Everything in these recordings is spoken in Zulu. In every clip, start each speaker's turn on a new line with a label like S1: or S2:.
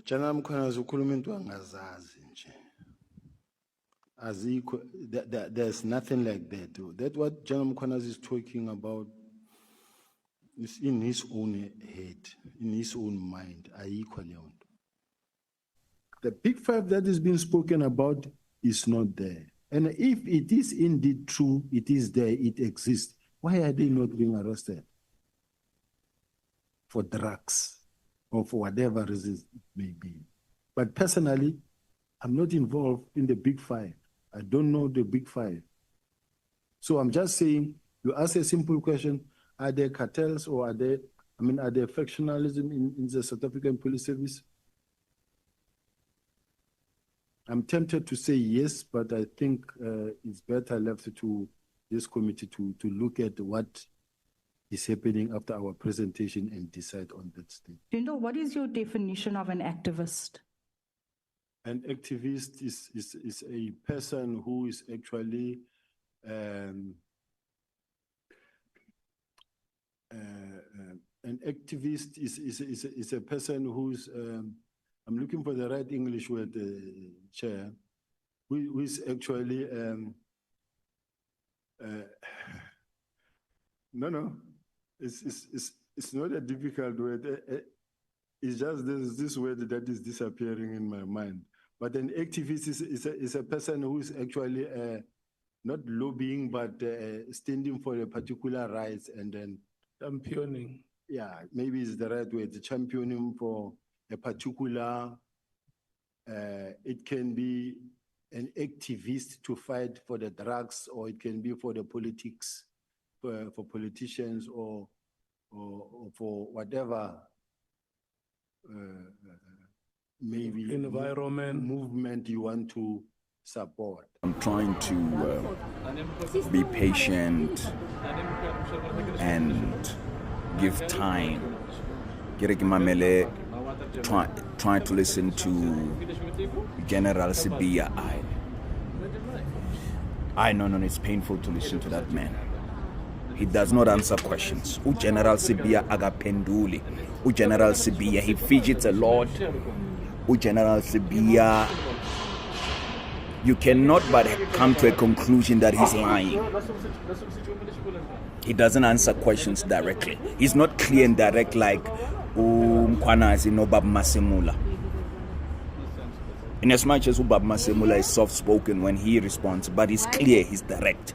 S1: General Mkhwanazi ukhuluma into angazazi nje. Azikho, there's nothing like that. That what General Mkhwanazi is talking about is in his own head, in his own mind. Ayikho leyo nto. The big five that is being spoken about is not there. And if it is indeed true, it is there, it exists, why are they not being arrested? For drugs or for whatever reason it may be. But personally, I'm not involved in the big five. I don't know the big five. So I'm just saying, you ask a simple question, are there cartels or are there factionalism in the South African Police Service? I'm tempted to say yes, but I think it's better left to this committee to look at what is happening after our presentation and decide on that state.
S2: Tindall, what is your definition of an activist?
S1: An activist is a person who is actually an activist is a person who's I'm looking for the right English word, Chair, who is actually no, it's not a difficult word. It's just this word that is disappearing in my mind. But an activist is a person who is actually not lobbying, but standing for a particular rights and then
S3: Championing.
S1: Yeah, maybe it's the right word. Championing for a particular. It can be an activist to fight for the drugs, or it can be for the politics, for politicians, or for whatever. Maybe
S3: environment
S1: movement you want to support.
S4: I'm trying to be patient and give time. Trying to listen to General Sibiya. I know, it's painful to listen to that man. He does not answer questions. General Sibiya agapenduli. General Sibiya, he fidgets a lot. General Sibiya, you cannot but come to a conclusion that he's lying. He doesn't answer questions directly. He's not clear and direct like Mkhwanazi no Bab Masemula. In as much as Bab Masemula is soft-spoken when he responds, but he's clear, he's direct.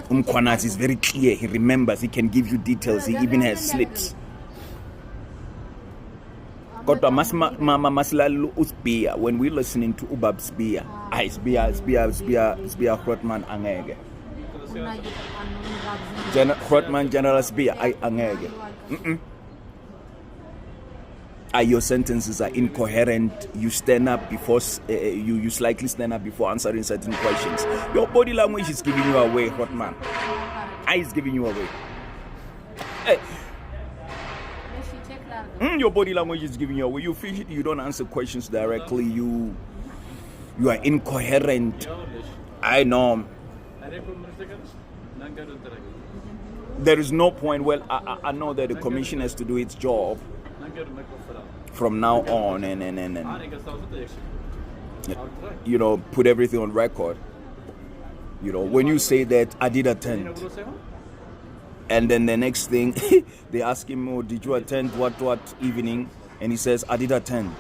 S4: Mkhwanazi is very clear, he remembers, he can give you details, he even has slips. Kodwa masilalu uSibiya, when we're listening to Ubab Sibiya, Sibiya Grootman angeke. Grootman General Sibiya angeke. Your sentences are incoherent. You stand up before you slightly stand up before answering certain questions. Your body language is giving you away, Grootman. Is giving you away. Hey. Your body language is giving you away. You feel you don't answer questions directly. You are incoherent. I know. There is no point. Well, I know that the commission has to do its job from now on and put everything on record. When you say that I did attend, and then the next thing they ask him, oh, did you attend what evening? And he says, I did attend.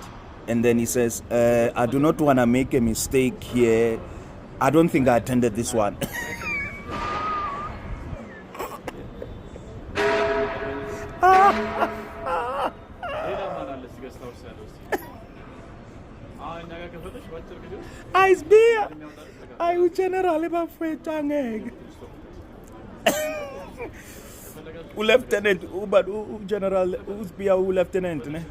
S4: And then he says, I do not want to make a mistake here. I don't think I attended this one. Sibiya, General bafetangeke. Lieutenant, General Sibiya, Lieutenant, ne?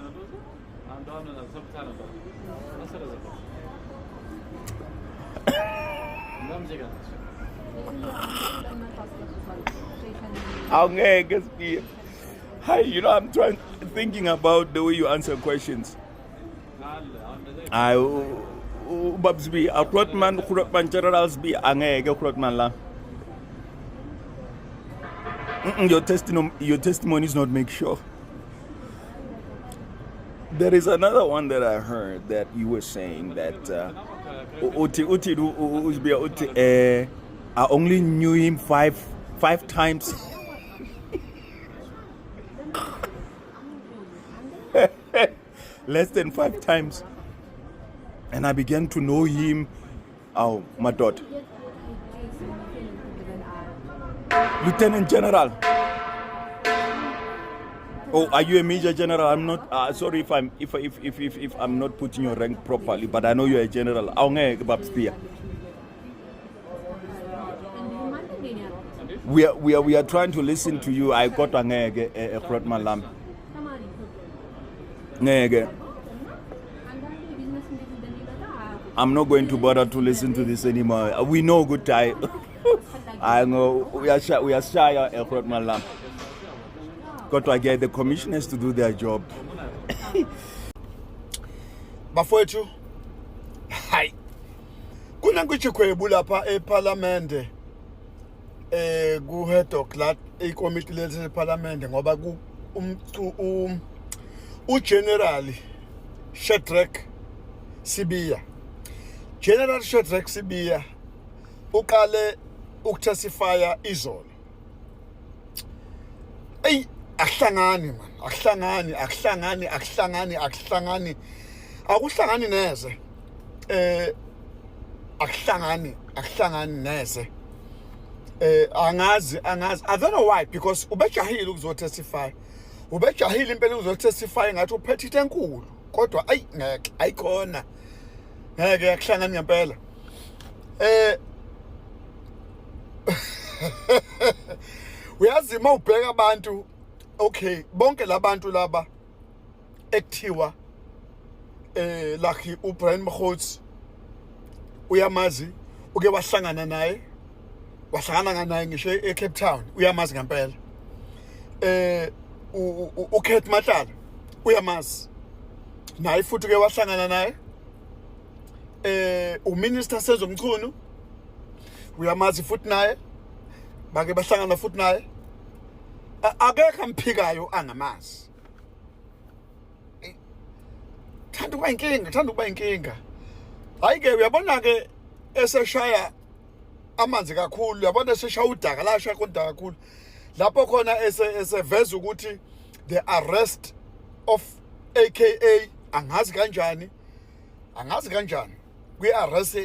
S4: Angeke Sibiya. Hi, I'm thinking about the way you answer questions. Ubab Sibiya, Grootman General Sibiya, angeke Grootman la. Your testimony is not make sure. There is another one that I heard that you were saying that I only knew him five times. Less than 5 times. And I began to know him. Oh, my daughter. Lieutenant General. Oh, are you a Major General? I'm not. Sorry if I'm not putting your rank properly, but I know you're a general. We are trying to listen to you. I got a malam. I'm not going to bother to listen to this anymore. We know good time. I know we are shy of malam. Got to get the commissioners to do their job.
S5: Bafowethu, hayi. Kunankuchikhwebu lapha eParliament ku head of la ikomiti leParliament ngoba ku uGeneral Shadrack Sibiya. General Shadrack Sibiya uqale ukutestifya izolo. Ey akuhlangani man, akuhlangani. Akuhlangani neze. Akuhlangani neze. Angazi. I don't know why, because ubejahile ukuzotestify. Ubejahile impela ukuzotestify ngathi uphethe enkulu. Kodwa ngeke ayikhona. Ngeke akuhlangani ngempela. Uyazima ubheka abantu. Okay, bonke labantu laba ekuthiwa like uBrian Mkhotsi uyamazi uke wahlangana naye ngisho eCape Town uyamazi ngempela uKate Matlala uyamazi naye futhi uke wahlangana naye uMinister Sezomchunu uyamazi futhi naye bake bahlangana futhi naye akekho amphikayo angamazi. Thanda ukuba inkinga. Hayi ke uyabona ke eseshaya amanzi kakhulu, uyabona eseshaya udaka la shaya kodwa kakhulu. Lapho khona eseveza ukuthi the arrest of AKA angazi kanjani. Kwi-arrest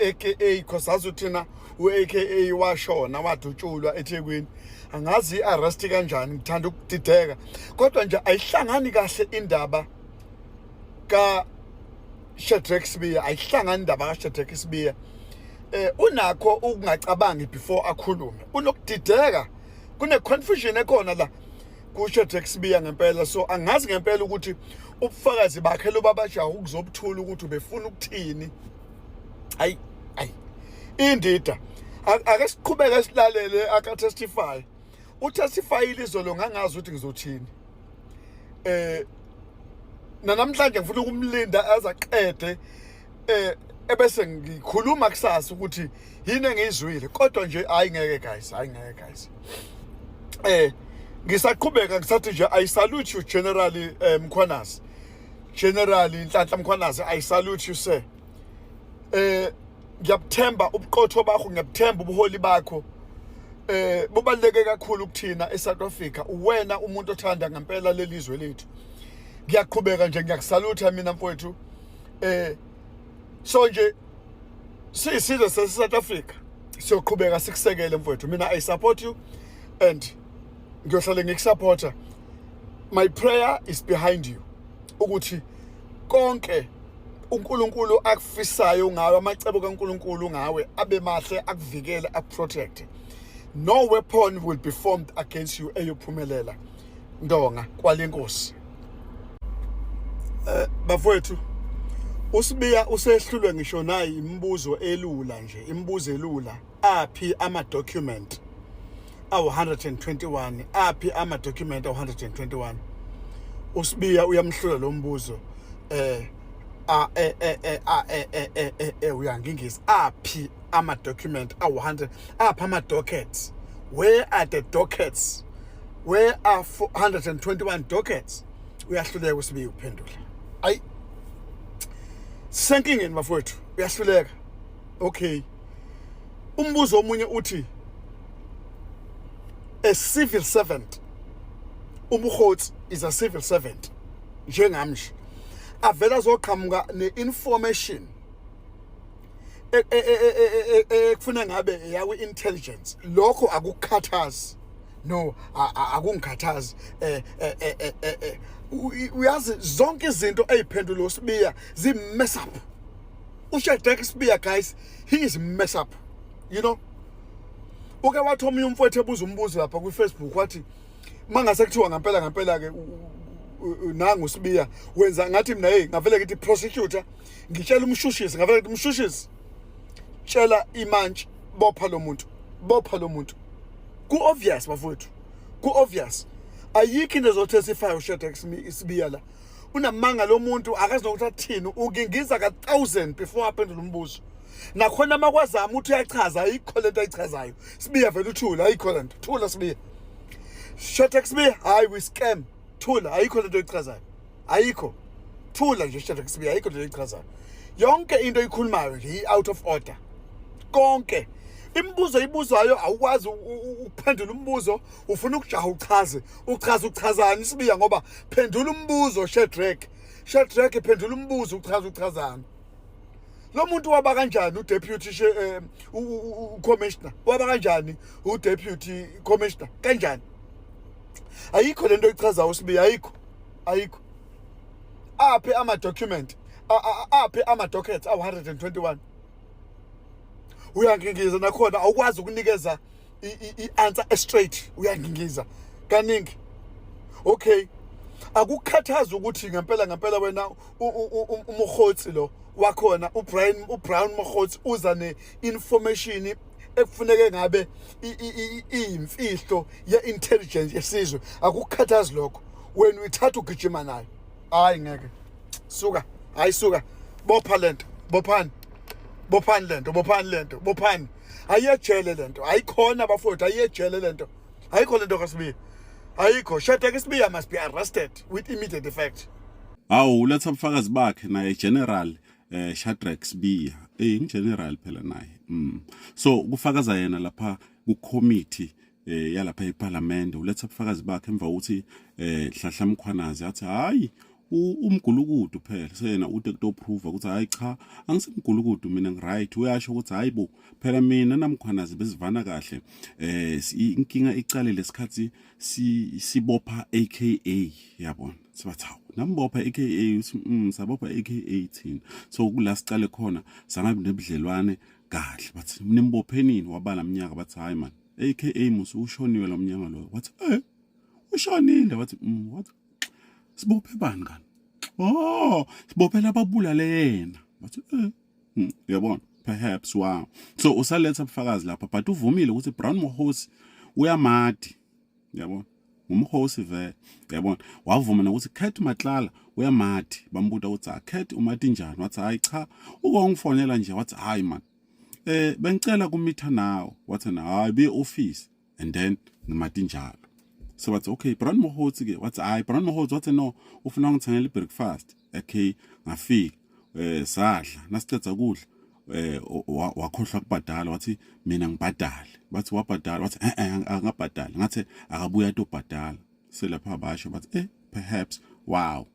S5: AKA because azuthina u-AKA washona wadutshulwa eThekwini. Angazi i-arrest kanjani, ngithanda ukudideka. Kodwa nje ayihlangani kahle indaba ka Shadrack Sibiya, ayihlangani indaba ka Shadrack Sibiya. Unakho ukungacabangi before akhulume. Unokudideka. Kune confusion ekhona la ku Shadrack Sibiya ngempela. So angazi ngempela ukuthi ubufakazi bakhe lobabajaha ukuzobuthula ukuthi ubefuna ukuthini. Ayi indida ake siqhubeke silalele akatestify. Utestify izolo ngangazi ukuthi ngizothini. Namhlanje ngifuna ukumlinda azaqede ebese ngikhuluma kusasa ukuthi yini engizwile, kodwa nje ngeke guys. Ngisaqhubeka ngisathi nje I salute you General Mkhwanazi. General Nhlanhla Mkhwanazi, I salute you sir. Ngiyabuthemba ubuqotho bakho, ngiyabuthemba ubuholi bakho. Bubaluleke kakhulu kuthina eSouth Africa. Uwena umuntu othanda ngempela lelizwe lethu. Ngiyaqhubeka nje ngiyakusalutha mina mfowethu. So nje sisizwe seSouth Africa siyoqhubeka sikusekele mfowethu. Mina I support you and ngiyohlala ngikusupport. My prayer is behind you. Ukuthi konke uNkulunkulu akufisayo ngawe, amacebo kaNkulunkulu ngawe abe mahle, akuvikele, akuprotect. No weapon will be formed against you eyophumelela. Ndonga kwalenkosi. Bafowethu uSibiya usehlulwe ngisho nayi imibuzo elula nje, imibuzo elula. Aphi ama document awu 121, aphi ama document awu 121. uSibiya uyamhlula lo mbuzo uyangingisa aphi ama document awu 100, aphi ama dockets, where are the dockets, where are 121 dockets? uyahluleka uSibiya ukuphendula. Ayi senkingeni bafowethu, uyahluleka. Okay. Umbuzo omunye uthi a civil servant, uMkhotsi is a civil servant njengami nje, avela zoqhamuka ne-information ekufuna ngabe yawe intelligence, lokho akukhathazi. No, akungikhathazi. Uyazi zonke izinto eziphendula uSibiya zi-mess up. uShadrack Sibiya, guys, he is mess up, you know. Uke wathi omunye umfowethu ebuza umbuzo lapha ku-Facebook wathi mangase kuthiwa ngampela ke nangu uSibiya wenza ngathi mina ngavele ngithi prosecutor, ngitshela umshushisi, ngavele ngithi umshushisi tshela imantshi bopha lo muntu ku-obvious bafowethu, ku-obvious. Ayikho into ezotestify uShadrack Sibiya la. Unamanga lo muntu akazi nokuthi athini, ukingiza ka-1000 before aphendula umbuzo. Nakhona makwazama uthi uyachaza, ayikho lento ayichazayo. Sibiya vele uthula, ayikho lento. Thula Sibiya. Shadrack Sibiya, hayi we scam. Thula, ayikho lento ayichazayo. Ayikho. Thula nje Shadrack Sibiya, ayikho lento ayichazayo. Yonke into oyikhulumayo nje i-out of order. Konke. Imibuzo ibuzayo awukwazi ukuphendula umbuzo, ufuna ukujaha uchazani Sibiya, ngoba phendula umbuzo Shadrack phendula umbuzo uchazani. Lo muntu waba kanjani uDeputy Commissioner, waba kanjani uDeputy Commissioner kanjani? Ayikho lento ichazayo uSibiya, ayikho. Aphe ama document, aphe ama dockets awu 121. Uyangingiza nakhona awukwazi ukunikeza i-answer straight, uyangingiza kaningi. Okay, akukhathaza ukuthi ngempela wena uMkhotsi lo wakhona uBrown Mkhotsi uza ne-information ekufuneke ngabe iyimfihlo ye-intelligence yesizwe. Akukhathazi lokho wena uyithatha ugijima nayo. Hayi ngeke, suka, bopha lento, bophani ayejele lento, ayikhona bafowethu, ayejele lento, ayikho lento kaSibiya, ayikho. Shadrack Sibiya must be arrested with immediate effect.
S6: Uletha ubufakazi bakhe naye General Shadrack Sibiya, in-general phela naye. So kufakaza yena lapha ku-committee yalapha eParliament, uletha ubufakazi bakhe emva ukuthi Hlahla Mkhwanazi athi hayi umgulukudu phela sena ude kutoprove ukuthi hayi cha angisemgulukudu mina ngiright. Uyasho ukuthi hayibo phela mina naMkhwanazi besivana kahle, inkinga icale lesikhathi sibopha AKA, yabona. Sibathi hawu nambopha AKA, sabopha AKA thina. So kula sicale khona sangabe nebudlelwane kahle, bathi nimbophenini wabala mnyaka, bathi hayi man AKA musu ushoniwe lo mnyaka lo. Wathi ushonile. Wathi what? Sibophe bani kan? Sibophe lababulale yena. Bathi yabona, perhaps wow. So usaletha ubufakazi lapha, but uvumile ukuthi Brown Mkhotsi uyamadi, yabona. Umkhosi vele, yabona. Wavuma nokuthi Khet Matlala uyamadi, bambuta ukuthi Khet umadi njani? Wathi hayi cha, ukongifonela nje. Wathi hayi man, bengicela kumitha nawo. Wathi na hayi be office and then ngimadi njalo. So wathi okay Brown Mkhotsi ke, wathi hayi Brown Mkhotsi wathi no, ufuna ngithengele breakfast. Okay, ngafika sadla nasiceda kudla, wakhohlwa kubhadala. Wathi mina ngibhadale. Bathi wabhadala. Wathi angabhadali. Ngathi akabuya tobhadala. Selapha basho bathi perhaps wow.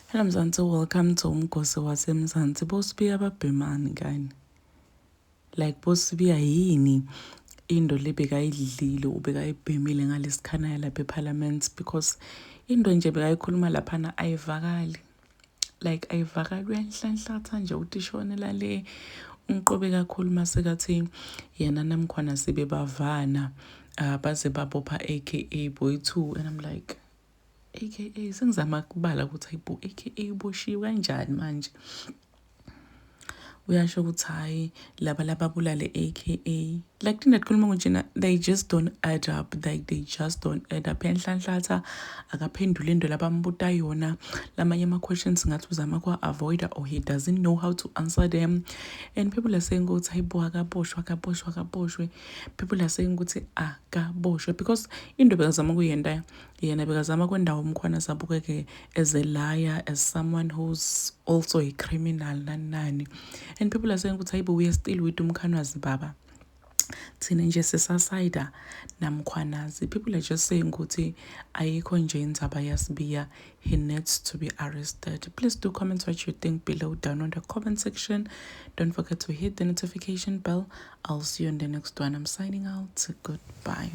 S7: Hello Mzansi, welcome to Umgosi waseMzansi. BoSibiya babhemani kani? Like BoSibiya yini into lebekayidlile ubekayibhemile ngalesikhanaya lapha eParliament, because into nje bekayikhuluma laphana ayivakali. Like ayivakali, uyanhlanhlatha nje uthi shonela le umqobe kakhulu masekathi yena naMkhwanazi bebavana baze babopha AKA boy 2, and I'm like AKA sengizama kubala ukuthi ayibo AKA boshiwe kanjani manje. Uyasho ukuthi hayi laba bulale AKA like they just don't add up, like they just don't add up. Enhlanhlatha akaphendula into labambuta yona, lamanye ama-questions ngathi uzama kwa-avoida or he doesn't know how to answer them. And people are saying ukuthi hayibo akaboshwe. People are saying ukuthi akaboshwe because into bekazama kuyenda yena bekazama kwendawo uMkhwanazi abukeke as a liar, as someone who's also a criminal nani. And people are saying ukuthi hayibo we are still with uMkhwanazi baba. Thina nje sisasayida naMkhwanazi. People are just saying ukuthi ayikho nje indzaba yaSibiya, he needs to be arrested. Please do comment what you think below down on the comment section. Don't forget to hit the notification bell. I'll see you in the next one. I'm signing out. Goodbye.